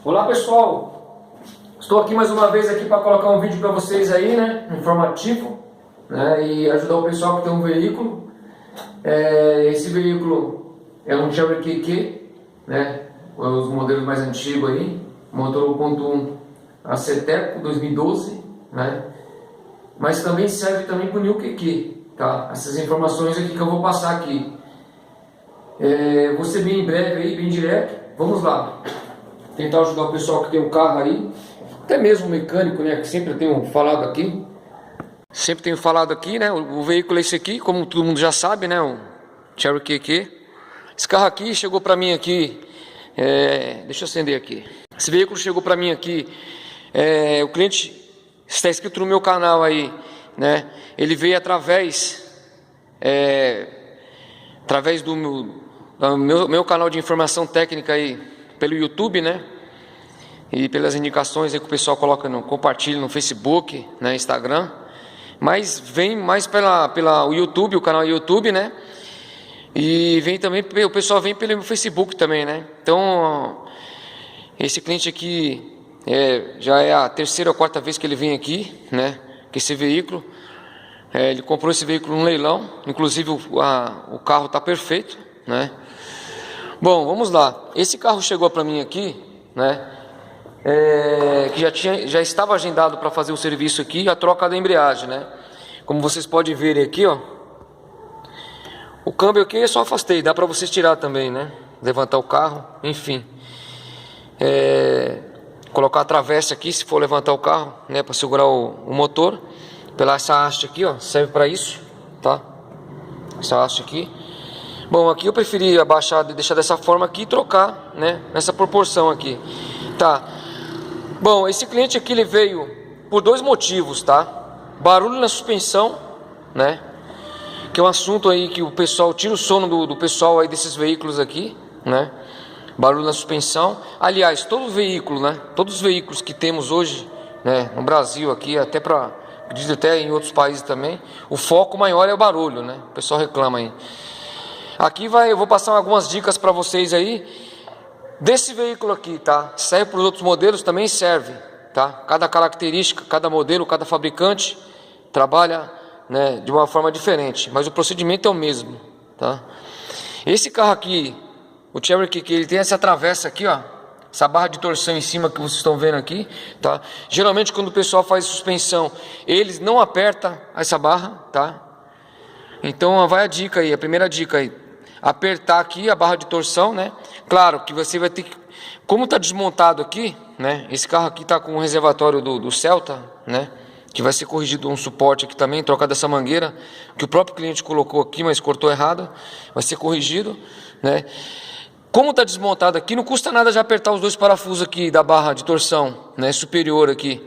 Olá pessoal, estou aqui mais uma vez aqui para colocar um vídeo para vocês aí, né, informativo, né, e ajudar o pessoal que tem um veículo. Esse veículo é um Cherokee K, né, os modelos mais antigos aí, motor 1.1 Aceteco 2012, né, mas também serve também para o New QQ, tá? Essas informações aqui que eu vou passar aqui. Vou ser bem breve aí, bem direto. Vamos lá. Tentar ajudar o pessoal que tem um carro aí, até mesmo o mecânico, né, que sempre tenho falado aqui. Sempre tenho falado aqui, né, o veículo é esse aqui, como todo mundo já sabe, né, o Cherokee K. Esse carro aqui chegou para mim aqui, deixa eu acender aqui. Esse veículo chegou para mim aqui, o cliente está inscrito no meu canal aí, né, ele veio através do meu canal de informação técnica aí, pelo YouTube, né, e pelas indicações aí que o pessoal coloca, compartilha no Facebook, né, Instagram, mas vem mais pela YouTube, o canal YouTube, né, e vem também, o pessoal vem pelo Facebook também, né. Então, esse cliente aqui, já é a terceira ou quarta vez que ele vem aqui, né, com esse veículo. Ele comprou esse veículo num leilão, inclusive o carro está perfeito, né. Bom, vamos lá. Esse carro chegou para mim aqui, né, que já estava agendado para fazer o serviço aqui, a troca da embreagem, né. Como vocês podem ver aqui, ó, o câmbio aqui eu só afastei, dá para vocês tirar também, né, levantar o carro, enfim. Colocar a travessa aqui, se for levantar o carro, né, para segurar o motor. Pela essa haste aqui, ó, serve para isso, tá? Essa haste aqui. Bom, aqui eu preferi abaixar, deixar dessa forma aqui e trocar, né, nessa proporção aqui, tá? Bom, esse cliente aqui ele veio por dois motivos, tá? Barulho na suspensão, né, que é um assunto aí que o pessoal tira o sono do pessoal aí desses veículos aqui, né? Barulho na suspensão. Aliás, todo veículo, né, todos os veículos que temos hoje, né, no Brasil aqui, diz até em outros países também, o foco maior é o barulho, né? O pessoal reclama aí. Aqui eu vou passar algumas dicas para vocês aí desse veículo aqui, tá? Serve para os outros modelos, também serve, tá? Cada característica, cada modelo, cada fabricante trabalha, né, de uma forma diferente, mas o procedimento é o mesmo, tá? Esse carro aqui, o Cherokee, ele tem essa travessa aqui, ó, essa barra de torção em cima que vocês estão vendo aqui, tá? Geralmente quando o pessoal faz suspensão, eles não apertam essa barra, tá? Então vai a dica aí, a primeira dica aí, apertar aqui a barra de torção, né? Claro que você vai ter que, como está desmontado aqui, né? Esse carro aqui está com o reservatório do Celta, né? Que vai ser corrigido um suporte aqui também, trocar dessa mangueira que o próprio cliente colocou aqui, mas cortou errado, vai ser corrigido, né? Como está desmontado aqui, não custa nada já apertar os dois parafusos aqui da barra de torção, né, superior aqui.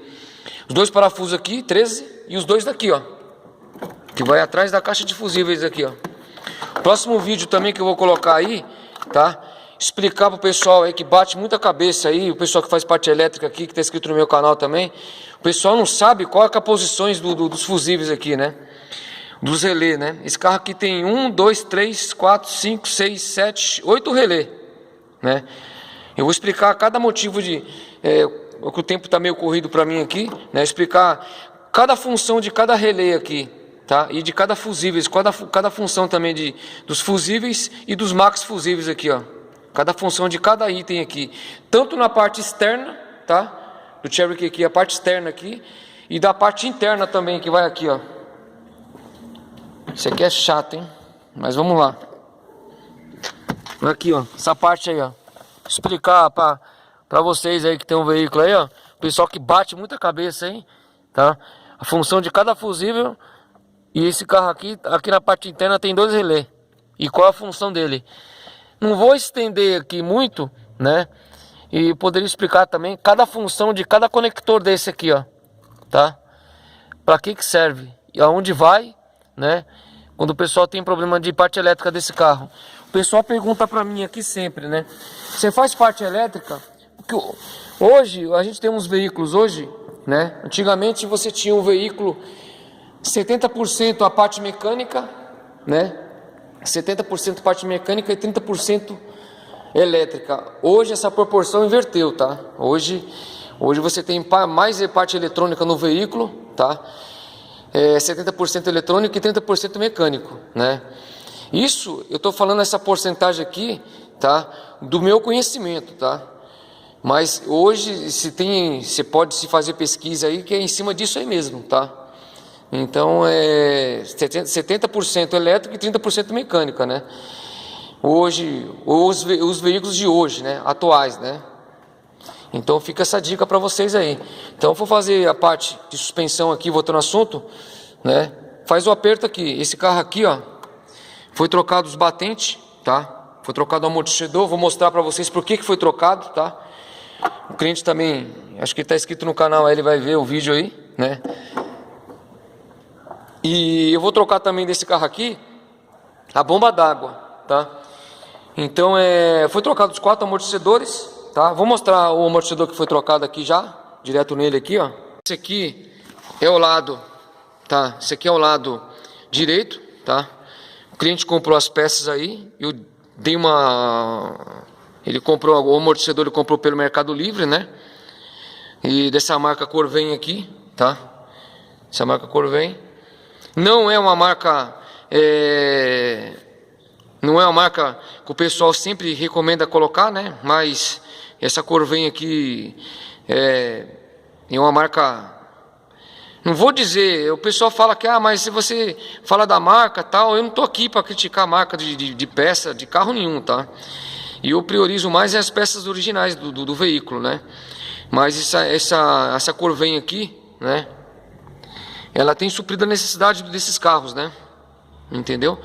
Os dois parafusos aqui, 13, e os dois daqui, ó, que vai atrás da caixa de fusíveis aqui, ó. Próximo vídeo também que eu vou colocar aí, tá? Explicar pro pessoal aí que bate muita cabeça aí, o pessoal que faz parte elétrica aqui, que está inscrito no meu canal também. O pessoal não sabe qual é as posições dos fusíveis aqui, né? Dos relés, né? Esse carro aqui tem 1, 2, 3, 4, 5, 6, 7, 8 relés, né? Eu vou explicar cada motivo o tempo está meio corrido para mim aqui, né? Explicar cada função de cada relé aqui, tá? E de cada fusíveis, cada função também dos fusíveis e dos max fusíveis aqui, ó. Cada função de cada item aqui, tanto na parte externa, tá? Do Cherokee aqui, a parte externa aqui, e da parte interna também, que vai aqui, ó. Isso aqui é chato, hein? Mas vamos lá. Aqui, ó, essa parte aí, ó. Explicar pra vocês aí que tem um veículo aí, ó. Pessoal que bate muita cabeça, hein? Tá? A função de cada fusível. E esse carro aqui na parte interna tem dois relés. E qual a função dele? Não vou estender aqui muito, né? E poderia explicar também cada função de cada conector desse aqui, ó. Tá? Pra que serve? E aonde vai, né? Quando o pessoal tem problema de parte elétrica desse carro, o pessoal pergunta pra mim aqui sempre, né? Você faz parte elétrica? Porque hoje, a gente tem uns veículos hoje, né? Antigamente você tinha um veículo 70% a parte mecânica, né? 70% parte mecânica e 30% elétrica. Hoje essa proporção inverteu, tá? Hoje você tem mais parte eletrônica no veículo, tá? 70% eletrônico e 30% mecânico, né? Isso, eu estou falando essa porcentagem aqui, tá? Do meu conhecimento, tá? Mas hoje você pode se fazer pesquisa aí que é em cima disso aí mesmo, tá? Então 70% elétrico e 30% mecânica, né? Hoje, os veículos de hoje, né? Atuais, né? Então fica essa dica para vocês aí. Então eu vou fazer a parte de suspensão aqui, voltando ao assunto, né? Faz o aperto aqui. Esse carro aqui, ó, foi trocado os batentes, tá? Foi trocado o amortecedor. Vou mostrar para vocês por que foi trocado, tá? O cliente também, acho que está inscrito no canal, aí ele vai ver o vídeo aí, né? E eu vou trocar também desse carro aqui a bomba d'água, tá? Então foi trocado os 4 amortecedores. Tá? Vou mostrar o amortecedor que foi trocado aqui já, direto nele aqui, ó. Esse aqui é o lado, tá? Esse aqui é o lado direito, tá? O cliente comprou as peças aí, eu dei ele comprou o amortecedor, ele comprou pelo Mercado Livre, né? E dessa marca Corvém aqui, tá? Essa marca Corvém não é uma marca não é uma marca que o pessoal sempre recomenda colocar, né? Mas essa Corvém aqui é uma marca, não vou dizer, o pessoal fala que, mas se você fala da marca tal, eu não tô aqui para criticar a marca de peça, de carro nenhum, tá? E eu priorizo mais as peças originais do veículo, né? Mas essa Corvém aqui, né? Ela tem suprido a necessidade desses carros, né? Entendeu?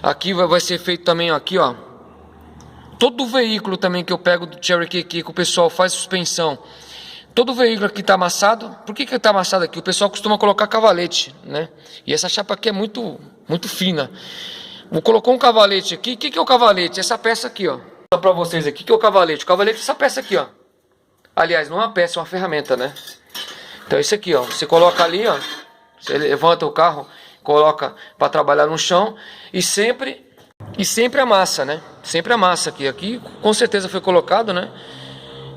Aqui vai ser feito também, aqui, ó. Todo veículo também que eu pego do Cherokee aqui, que o pessoal faz suspensão, todo veículo aqui está amassado. Por que está amassado aqui? O pessoal costuma colocar cavalete, né? E essa chapa aqui é muito fina. Colocou um cavalete aqui. O que é o cavalete? Essa peça aqui, ó. Vou mostrar para vocês aqui. O que é o cavalete? O cavalete é essa peça aqui, ó. Aliás, não é uma peça, é uma ferramenta, né? Então isso aqui, ó. Você coloca ali, ó. Você levanta o carro, coloca para trabalhar no chão e sempre amassa, né? Sempre amassa aqui. Aqui com certeza foi colocado, né?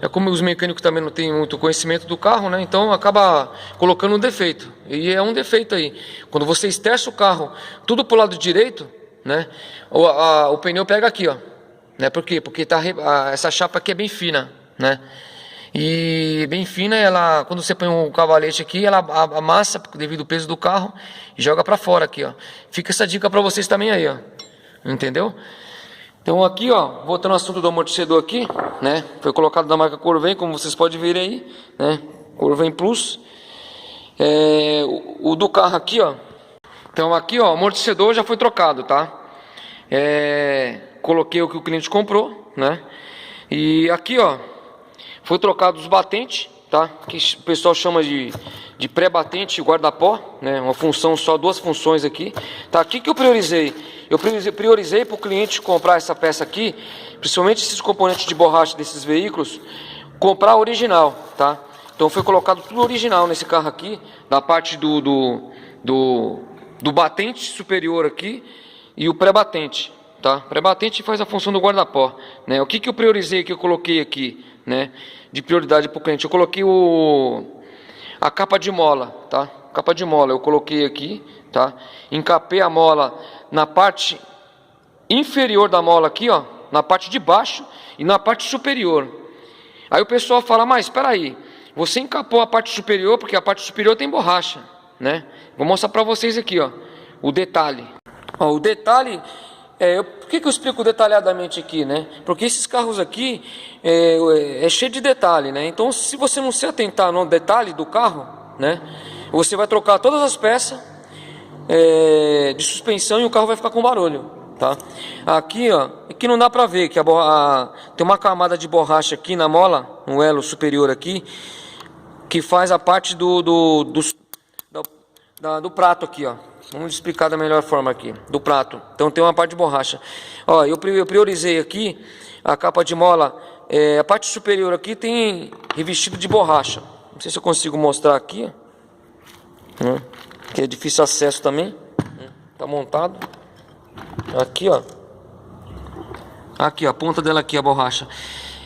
É como os mecânicos também não têm muito conhecimento do carro, né? Então acaba colocando um defeito. E é um defeito aí. Quando você esterça o carro tudo pro lado direito, né? O pneu pega aqui, ó. Né? Por quê? Porque essa chapa aqui é bem fina, né? E bem fina, ela, quando você põe um cavalete aqui, ela amassa devido ao peso do carro e joga para fora aqui, ó. Fica essa dica para vocês também aí, ó. Entendeu? Então aqui, ó, voltando ao assunto do amortecedor aqui, né? Foi colocado da marca Corvém, como vocês podem ver aí, né? Corvém Plus. O do carro aqui, ó. Então aqui, ó, o amortecedor já foi trocado, tá? Coloquei o que o cliente comprou, né? E aqui, ó, foi trocado os batentes, tá? Que o pessoal chama de pré-batente e guarda-pó, né? Uma função só, 2 funções aqui. Tá? Aqui que eu priorizei. Eu priorizei para o cliente comprar essa peça aqui, principalmente esses componentes de borracha desses veículos, comprar original, tá? Então foi colocado tudo original nesse carro aqui, da parte do batente superior aqui e o pré-batente, tá? Pré-batente faz a função do guarda-pó, né? O que eu priorizei, que eu coloquei aqui, né? De prioridade para o cliente, eu coloquei a capa de mola, tá? Capa de mola eu coloquei aqui, tá? Encapei a mola na parte inferior da mola aqui, ó, na parte de baixo e na parte superior. Aí o pessoal fala, mas espera aí, você encapou a parte superior porque a parte superior tem borracha, né? Vou mostrar para vocês aqui, ó, o detalhe. Ó, o detalhe por que eu explico detalhadamente aqui, né? Porque esses carros aqui é cheio de detalhe, né? Então, se você não se atentar no detalhe do carro, né? Você vai trocar todas as peças de suspensão e o carro vai ficar com barulho, tá? Aqui, ó, aqui não dá pra ver que tem uma camada de borracha aqui na mola, no elo superior aqui, que faz a parte do prato aqui, ó. Vamos explicar da melhor forma aqui, do prato. Então tem uma parte de borracha. Ó, eu priorizei aqui a capa de mola. A parte superior aqui tem revestido de borracha. Não sei se eu consigo mostrar aqui. Que é difícil acesso também. Tá montado. Aqui, ó. Aqui, ó, a ponta dela aqui, a borracha.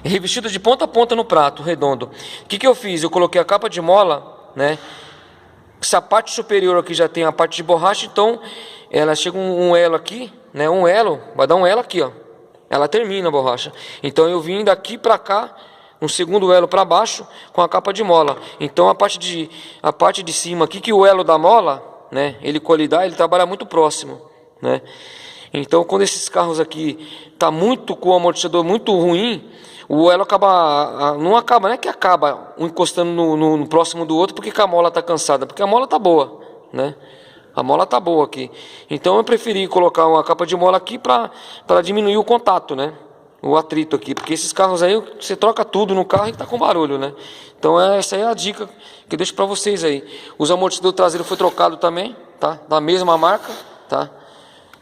Revestida de ponta a ponta no prato, redondo. O que eu fiz? Eu coloquei a capa de mola, né? Essa parte superior aqui já tem a parte de borracha, então ela chega um elo aqui, né? Um elo, vai dar um elo aqui, ó. Ela termina a borracha. Então eu vim daqui pra cá, um segundo elo para baixo com a capa de mola. Então a parte de cima aqui, que o elo da mola, né? Ele colidar, ele trabalha muito próximo, né? Então quando esses carros aqui tá muito com o amortecedor muito ruim, o elo acaba, não é que acaba um encostando no próximo do outro porque a mola tá cansada, porque a mola tá boa, né? A mola tá boa aqui. Então eu preferi colocar uma capa de mola aqui para diminuir o contato, né? O atrito aqui, porque esses carros aí você troca tudo no carro e tá com barulho, né? Então essa aí é a dica que eu deixo para vocês aí. Os amortecedores traseiros foi trocado também, tá? Da mesma marca, tá?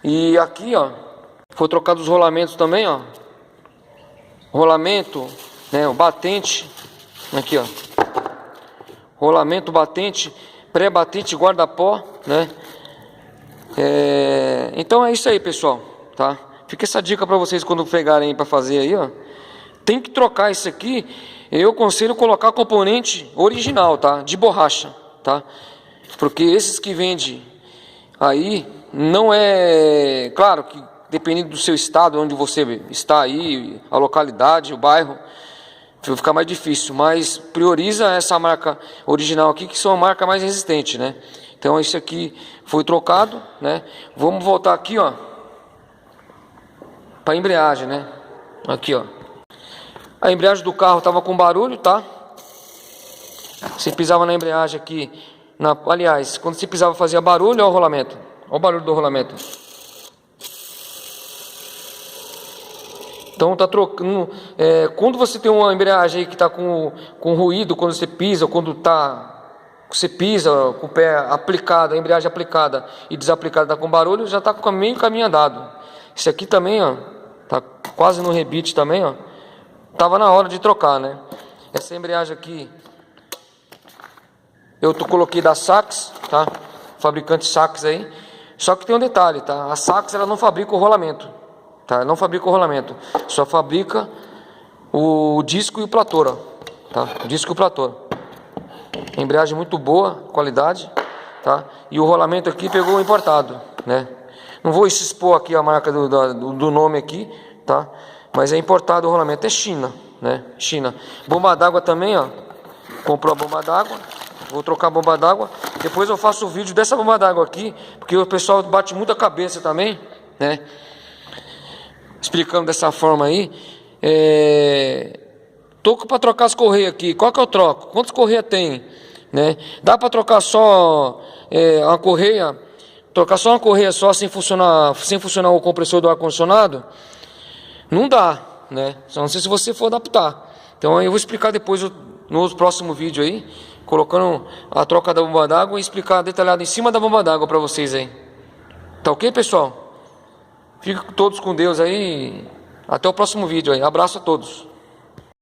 E aqui, ó, foi trocado os rolamentos também, ó. Rolamento, né, o batente, aqui, ó. Rolamento, batente, pré-batente, guarda-pó, né? Então é isso aí, pessoal, tá? Fica essa dica para vocês quando pegarem para fazer aí, ó. Tem que trocar isso aqui. Eu aconselho colocar componente original, tá? De borracha, tá? Porque esses que vende aí não é, claro que dependendo do seu estado, onde você está aí, a localidade, o bairro, vai ficar mais difícil, mas prioriza essa marca original aqui, que são a marca mais resistente, né? Então esse aqui foi trocado, né? Vamos voltar aqui, ó, para embreagem, né? Aqui, ó. A embreagem do carro tava com barulho, tá? Você pisava na embreagem aqui, aliás, quando você pisava fazia barulho, ó o rolamento. Ó o barulho do rolamento. Então tá trocando. Quando você tem uma embreagem aí que tá com ruído, quando você pisa, você pisa com o pé aplicado, a embreagem aplicada e desaplicada tá com barulho, já tá com meio caminho andado. Esse aqui também, ó, tá quase no rebite também, ó. Tava na hora de trocar, né? Essa embreagem aqui eu coloquei da Sachs, tá? Fabricante Sachs aí. Só que tem um detalhe, tá? A Sachs ela não fabrica o rolamento, tá? Ela não fabrica o rolamento, só fabrica o disco e o platô, ó, tá? O disco e o platô. Embreagem muito boa, qualidade, tá? E o rolamento aqui pegou importado, né? Não vou expor aqui a marca do nome aqui, tá? Mas é importado o rolamento, é China, né? China. Bomba d'água também, ó. Comprou a bomba d'água. Vou trocar a bomba d'água. Depois eu faço o vídeo dessa bomba d'água aqui, porque o pessoal bate muita cabeça também, né? Explicando dessa forma aí. Tô para trocar as correias aqui. Qual que eu troco? Quantas correias tem? Né? Dá para trocar só uma correia? Trocar só uma correia só sem funcionar o compressor do ar-condicionado? Não dá, né? Só não sei se você for adaptar. Então eu vou explicar depois no próximo vídeo aí, colocando a troca da bomba d'água e explicar detalhado em cima da bomba d'água para vocês aí. Tá ok, pessoal? Fiquem todos com Deus aí. Até o próximo vídeo aí. Abraço a todos.